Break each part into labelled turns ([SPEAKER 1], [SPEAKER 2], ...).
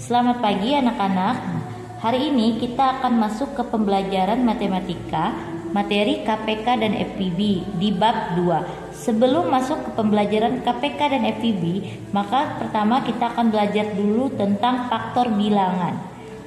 [SPEAKER 1] Selamat pagi anak-anak. Hari ini kita akan masuk ke pembelajaran matematika, materi KPK dan FIB di bab 2. Sebelum masuk ke pembelajaran KPK dan FIB, maka pertama kita akan belajar dulu tentang faktor bilangan.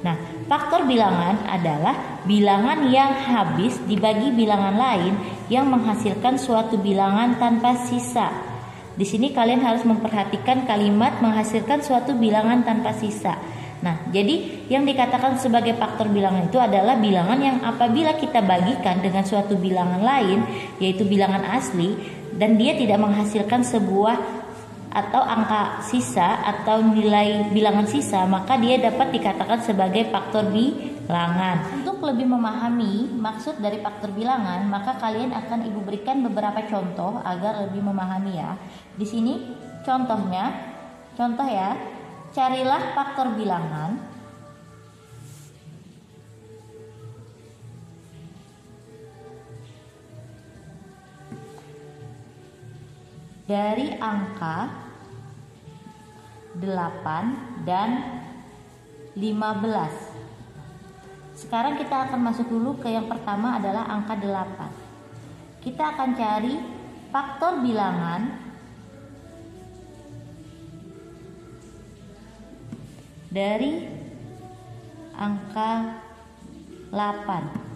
[SPEAKER 1] Nah, faktor bilangan adalah bilangan yang habis dibagi bilangan lain yang menghasilkan suatu bilangan tanpa sisa. Di sini kalian harus memperhatikan kalimat menghasilkan suatu bilangan tanpa sisa. Nah, jadi yang dikatakan sebagai faktor bilangan itu adalah bilangan yang apabila kita bagikan dengan suatu bilangan lain, yaitu bilangan asli, dan dia tidak menghasilkan sebuah atau angka sisa atau nilai bilangan sisa, maka dia dapat dikatakan sebagai faktor bilangan. Untuk lebih memahami maksud dari faktor bilangan, maka kalian akan Ibu berikan beberapa contoh agar lebih memahami ya. Di sini contoh ya, carilah faktor bilangan dari angka 8 dan 15. Sekarang kita akan masuk dulu ke yang pertama adalah angka 8. Kita akan cari faktor bilangan dari angka 8.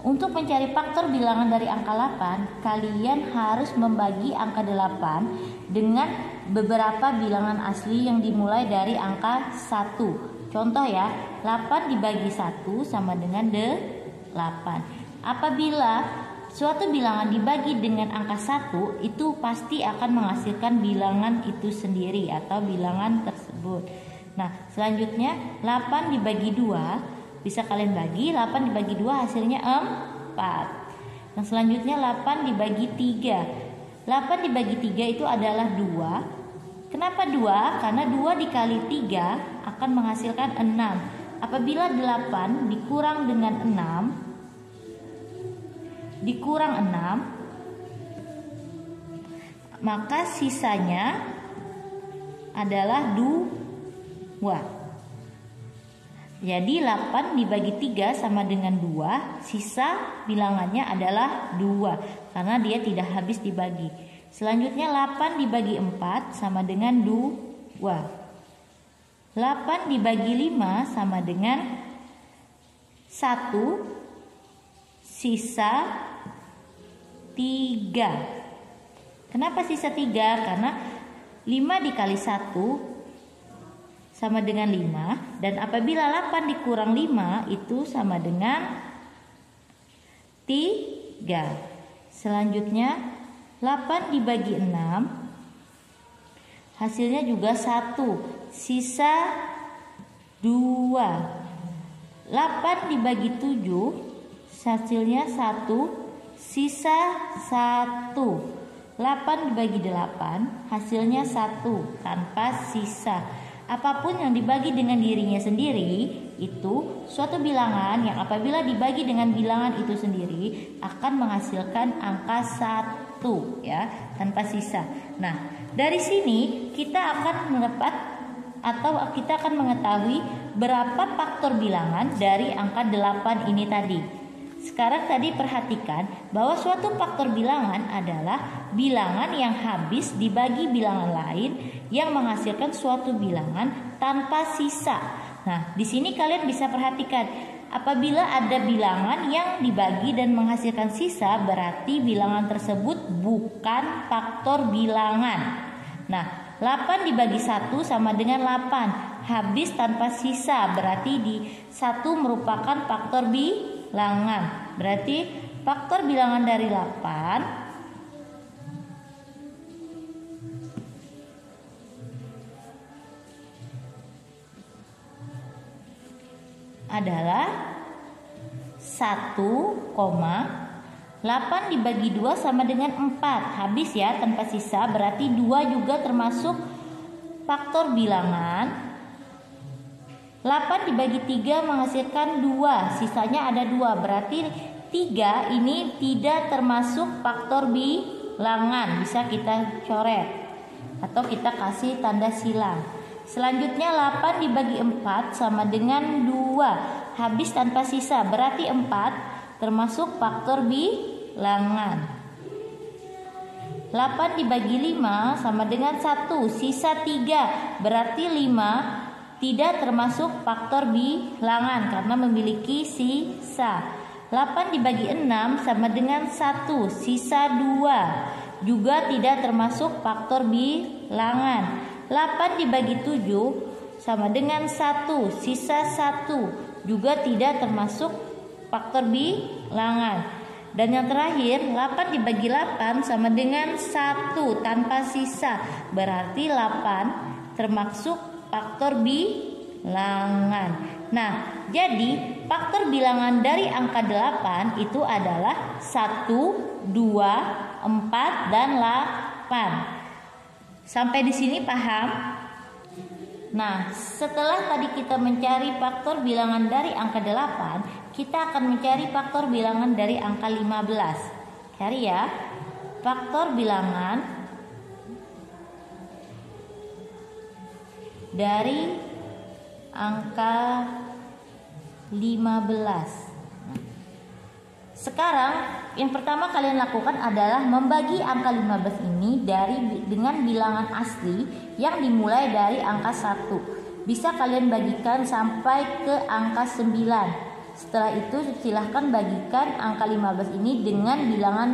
[SPEAKER 1] Untuk mencari faktor bilangan dari angka 8, kalian harus membagi angka 8 dengan beberapa bilangan asli yang dimulai dari angka 1. Contoh ya, 8 dibagi 1 sama dengan 8. Apabila suatu bilangan dibagi dengan angka 1, itu pasti akan menghasilkan bilangan itu sendiri atau bilangan tersebut. Nah, selanjutnya 8 dibagi 2 bisa kalian bagi, 8 dibagi 2 hasilnya 4. Yang selanjutnya 8 dibagi 3. 8 dibagi 3 itu adalah 2. Kenapa 2? Karena 2 dikali 3 akan menghasilkan 6. Apabila 8 dikurang dengan 6 dikurang 6, maka sisanya adalah 2. Jadi 8 dibagi 3 sama dengan 2, sisa bilangannya adalah 2 karena dia tidak habis dibagi. Selanjutnya 8 dibagi 4 sama dengan 2. 8 dibagi 5 sama dengan 1, sisa 3. Kenapa sisa 3? Karena 5 dikali 1 sama dengan 5, dan apabila 8 dikurang 5 itu sama dengan 3. Selanjutnya 8 dibagi 6 hasilnya juga 1, sisa 2. 8 dibagi 7 hasilnya 1, sisa 1. 8 dibagi 8 hasilnya 1 tanpa sisa. Apapun yang dibagi dengan dirinya sendiri itu suatu bilangan yang apabila dibagi dengan bilangan itu sendiri akan menghasilkan angka 1 ya, tanpa sisa. Nah, dari sini kita akan mendapat atau kita akan mengetahui berapa faktor bilangan dari angka 8 ini tadi. Sekarang tadi perhatikan bahwa suatu faktor bilangan adalah bilangan yang habis dibagi bilangan lain yang menghasilkan suatu bilangan tanpa sisa. Nah, di sini kalian bisa perhatikan apabila ada bilangan yang dibagi dan menghasilkan sisa, berarti bilangan tersebut bukan faktor bilangan. Nah, 8 dibagi 1 sama dengan 8, habis tanpa sisa, berarti di 1 merupakan faktor bilangan. Berarti faktor bilangan dari 8 adalah 1,8 dibagi 2 sama dengan 4, habis ya tanpa sisa, berarti 2 juga termasuk faktor bilangan. 8 dibagi 3 menghasilkan 2, sisanya ada 2, berarti 3 ini tidak termasuk faktor bilangan. Bisa kita coret atau kita kasih tanda silang. Selanjutnya 8 dibagi 4 sama dengan 2. Habis tanpa sisa, berarti 4 termasuk faktor bilangan. 8 dibagi 5 sama dengan 1, sisa 3, berarti 5 tidak termasuk faktor bilangan karena memiliki sisa. 8 dibagi 6 sama dengan 1, sisa 2, juga tidak termasuk faktor bilangan. 8 dibagi 7 sama dengan 1, sisa 1, juga tidak termasuk faktor bilangan. Dan yang terakhir 8 dibagi 8 sama dengan 1 tanpa sisa, berarti 8 termasuk faktor bilangan. Nah, jadi faktor bilangan dari angka 8 itu adalah 1, 2, 4, dan 8. Sampai di sini paham? Nah, setelah tadi kita mencari faktor bilangan dari angka 8, kita akan mencari faktor bilangan dari angka 15. Cari ya. Faktor bilangan dari angka 15. Sekarang yang pertama kalian lakukan adalah membagi angka 15 ini dengan bilangan asli yang dimulai dari angka 1. Bisa kalian bagikan sampai ke angka 9. Setelah itu silahkan bagikan angka 15 ini dengan bilangan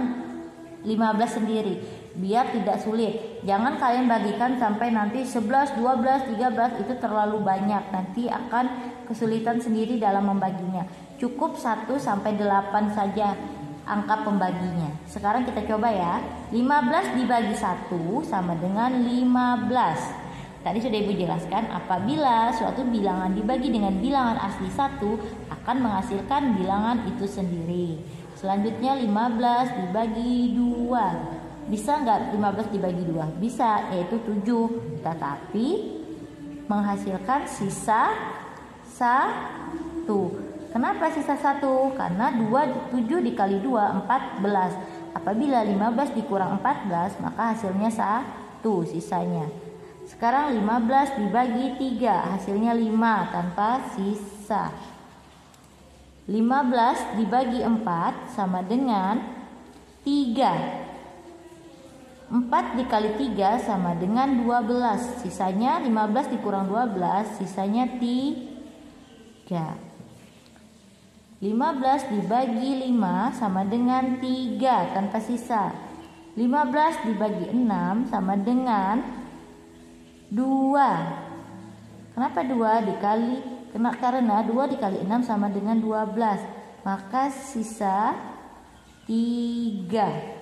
[SPEAKER 1] 15 sendiri biar tidak sulit. Jangan kalian bagikan sampai nanti 11, 12, 13, itu terlalu banyak. Nanti akan kesulitan sendiri dalam membaginya. Cukup 1 sampai 8 saja angka pembaginya. Sekarang kita coba ya. 15 dibagi 1 sama dengan 15. Tadi sudah Ibu jelaskan, apabila suatu bilangan dibagi dengan bilangan asli 1 akan menghasilkan bilangan itu sendiri. Selanjutnya 15 dibagi 2. Bisa nggak 15 dibagi 2? Bisa, yaitu 7. Tetapi menghasilkan sisa 1. Kenapa sisa 1? Karena 7 dikali 2, 14. Apabila 15 dikurang 14, maka hasilnya 1 sisanya. Sekarang 15 dibagi 3, hasilnya 5 tanpa sisa. 15 dibagi 4 sama dengan 3. 4 dikali 3 sama dengan 12. Sisanya 15 dikurang 12, sisanya 3. 15 dibagi 5 sama dengan 3 tanpa sisa. 15 dibagi 6 sama dengan 2. Kenapa 2 dikali? Karena 2 dikali 6 sama dengan 12. Maka sisa 3.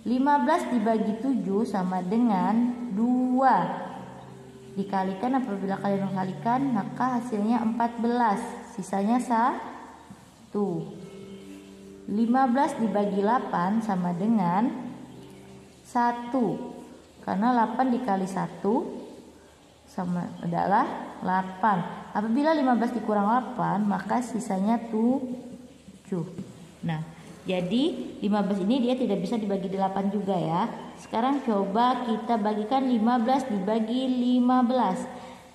[SPEAKER 1] 15 dibagi 7 sama dengan 2. Dikalikan, apabila kalian mengkalikan maka hasilnya 14. Sisanya 1. 15 dibagi 8 sama dengan 1. Karena 8 dikali 1 sama adalah 8. Apabila 15 dikurang 8 maka sisanya 7. Nah, jadi 15 ini dia tidak bisa dibagi 8 juga ya. Sekarang coba kita bagikan 15 dibagi 15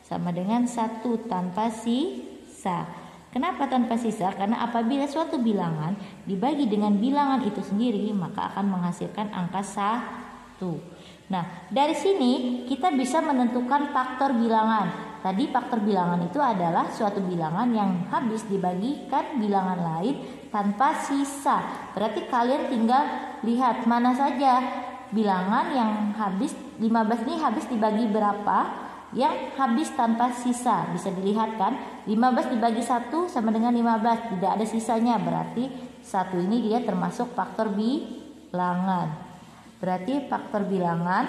[SPEAKER 1] sama dengan 1 tanpa sisa. Kenapa tanpa sisa? Karena apabila suatu bilangan dibagi dengan bilangan itu sendiri maka akan menghasilkan angka 1. Nah, dari sini kita bisa menentukan faktor bilangan. Tadi faktor bilangan itu adalah suatu bilangan yang habis dibagikan bilangan lain tanpa sisa. Berarti kalian tinggal lihat mana saja bilangan yang habis 15 ini habis dibagi berapa, yang habis tanpa sisa. Bisa dilihat kan, 15 dibagi 1 sama dengan 15, tidak ada sisanya. Berarti 1 ini dia termasuk faktor bilangan. Berarti faktor bilangan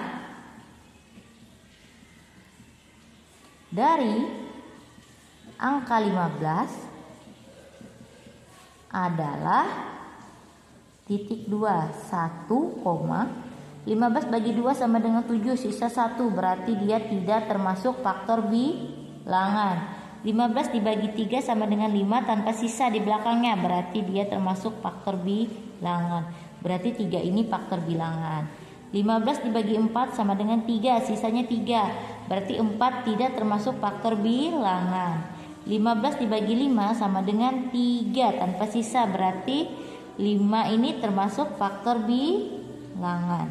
[SPEAKER 1] dari angka 15 adalah titik 2, 1,15 bagi 2 sama dengan 7, sisa 1, berarti dia tidak termasuk faktor bilangan. 15 dibagi 3 sama dengan 5 tanpa sisa di belakangnya, berarti dia termasuk faktor bilangan. Berarti 3 ini faktor bilangan. 15 dibagi 4 sama dengan 3, sisanya 3. Berarti 4 tidak termasuk faktor bilangan. 15 dibagi 5 sama dengan 3 tanpa sisa, berarti 5 ini termasuk faktor bilangan.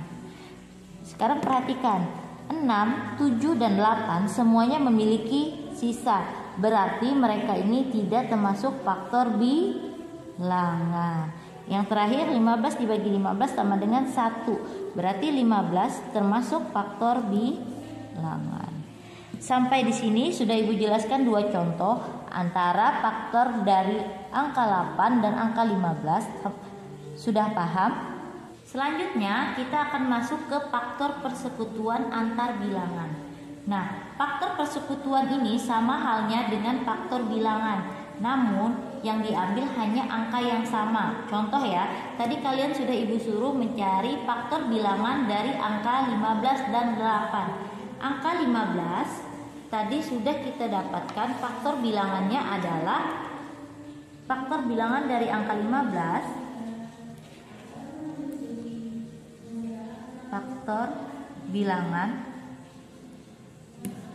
[SPEAKER 1] Sekarang perhatikan, 6, 7, dan 8 semuanya memiliki sisa, berarti mereka ini tidak termasuk faktor bilangan. Yang terakhir 15 dibagi 15 sama dengan 1, berarti 15 termasuk faktor bilangan. Sampai di sini sudah Ibu jelaskan dua contoh antara faktor dari angka 8 dan angka 15. Sudah paham? Selanjutnya kita akan masuk ke faktor persekutuan antar bilangan. Nah, faktor persekutuan ini sama halnya dengan faktor bilangan, namun yang diambil hanya angka yang sama. Contoh ya, tadi kalian sudah Ibu suruh mencari faktor bilangan dari angka 15 dan 8. Angka 15 tadi sudah kita dapatkan faktor bilangannya adalah faktor bilangan dari angka 15. Faktor bilangan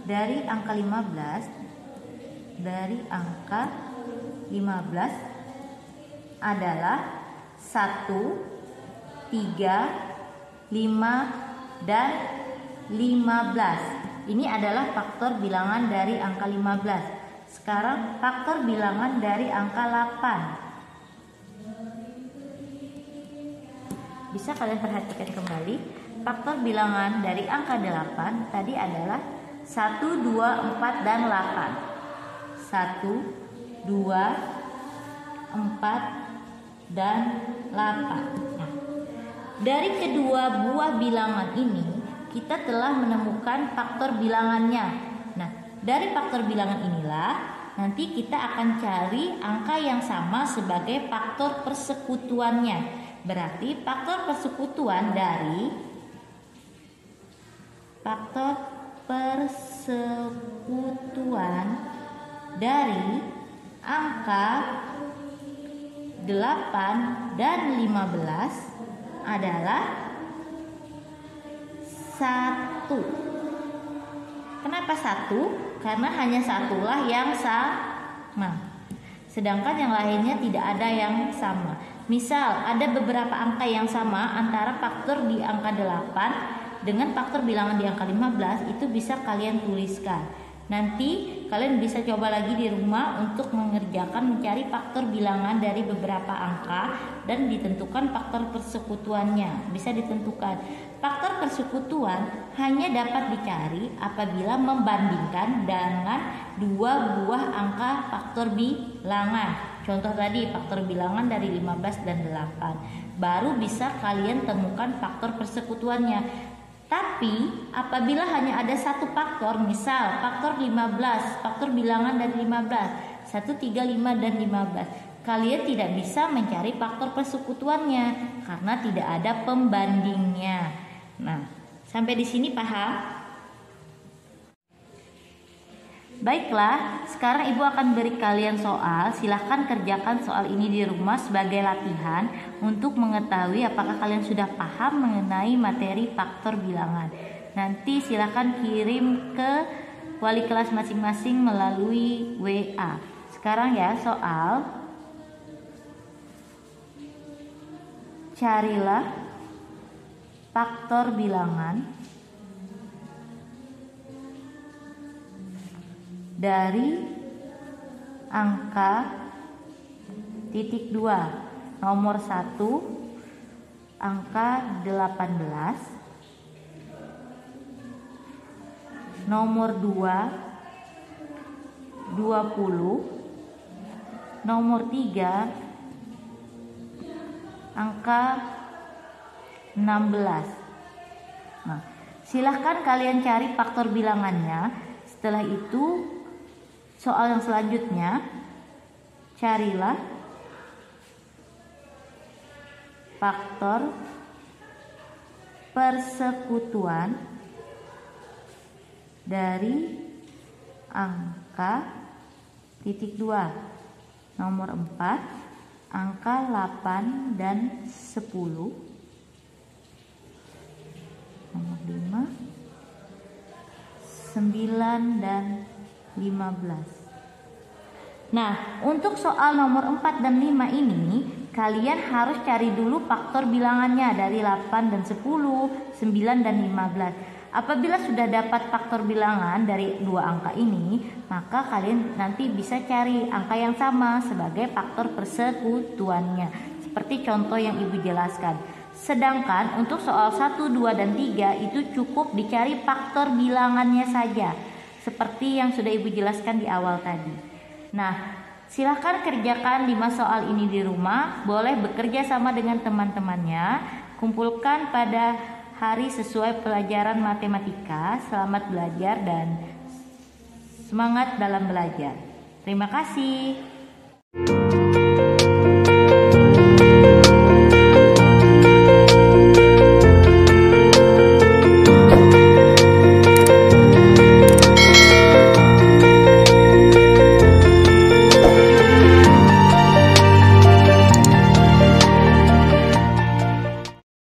[SPEAKER 1] dari angka 15 adalah 1, 3, 5, dan 15. Ini adalah faktor bilangan dari angka 15. Sekarang faktor bilangan dari angka 8. Bisa kalian perhatikan kembali, faktor bilangan dari angka 8 tadi adalah 1, 2, 4, dan 8. 1, 2, 4, dan 8. Nah, dari kedua buah bilangan ini kita telah menemukan faktor bilangannya. Nah, dari faktor bilangan inilah nanti kita akan cari angka yang sama sebagai faktor persekutuannya. Berarti faktor persekutuan dari angka 8 dan 15 adalah 1. Kenapa 1? Karena hanya satulah yang sama, sedangkan yang lainnya tidak ada yang sama. Misal ada beberapa angka yang sama antara faktor di angka 8 dengan faktor bilangan di angka 15, itu bisa kalian tuliskan. Nanti kalian bisa coba lagi di rumah untuk mengerjakan mencari faktor bilangan dari beberapa angka dan ditentukan faktor persekutuannya. Bisa ditentukan. Faktor persekutuan hanya dapat dicari apabila membandingkan dengan dua buah angka faktor bilangan. Contoh tadi faktor bilangan dari 15 dan 8. Baru bisa kalian temukan faktor persekutuannya. Tapi apabila hanya ada satu faktor, misal faktor 15, faktor bilangan dari 15, 1, 3, 5, dan 15, kalian tidak bisa mencari faktor persekutuannya karena tidak ada pembandingnya. Nah, sampai di sini paham? Baiklah, sekarang Ibu akan beri kalian soal. Silahkan kerjakan soal ini di rumah sebagai latihan untuk mengetahui apakah kalian sudah paham mengenai materi faktor bilangan. Nanti silahkan kirim ke wali kelas masing-masing melalui WA. Sekarang ya, soal. Carilah faktor bilangan dari angka 2, nomor 1 angka 18, nomor 2 20, nomor 3 angka 16. Nah, silahkan kalian cari faktor bilangannya. Setelah itu soal yang selanjutnya, carilah faktor persekutuan dari angka 2, nomor 4, angka 8 dan 10, 9, dan 15. Nah, untuk soal nomor 4 dan 5 ini, kalian harus cari dulu faktor bilangannya dari 8 dan 10, 9 dan 15. Apabila sudah dapat faktor bilangan dari dua angka ini, maka kalian nanti bisa cari angka yang sama sebagai faktor persekutuannya, seperti contoh yang Ibu jelaskan. Sedangkan untuk soal 1, 2, dan 3 itu cukup dicari faktor bilangannya saja, seperti yang sudah Ibu jelaskan di awal tadi. Nah, silahkan kerjakan 5 soal ini di rumah. Boleh bekerja sama dengan teman-temannya. Kumpulkan pada hari sesuai pelajaran matematika. Selamat belajar dan semangat dalam belajar. Terima kasih.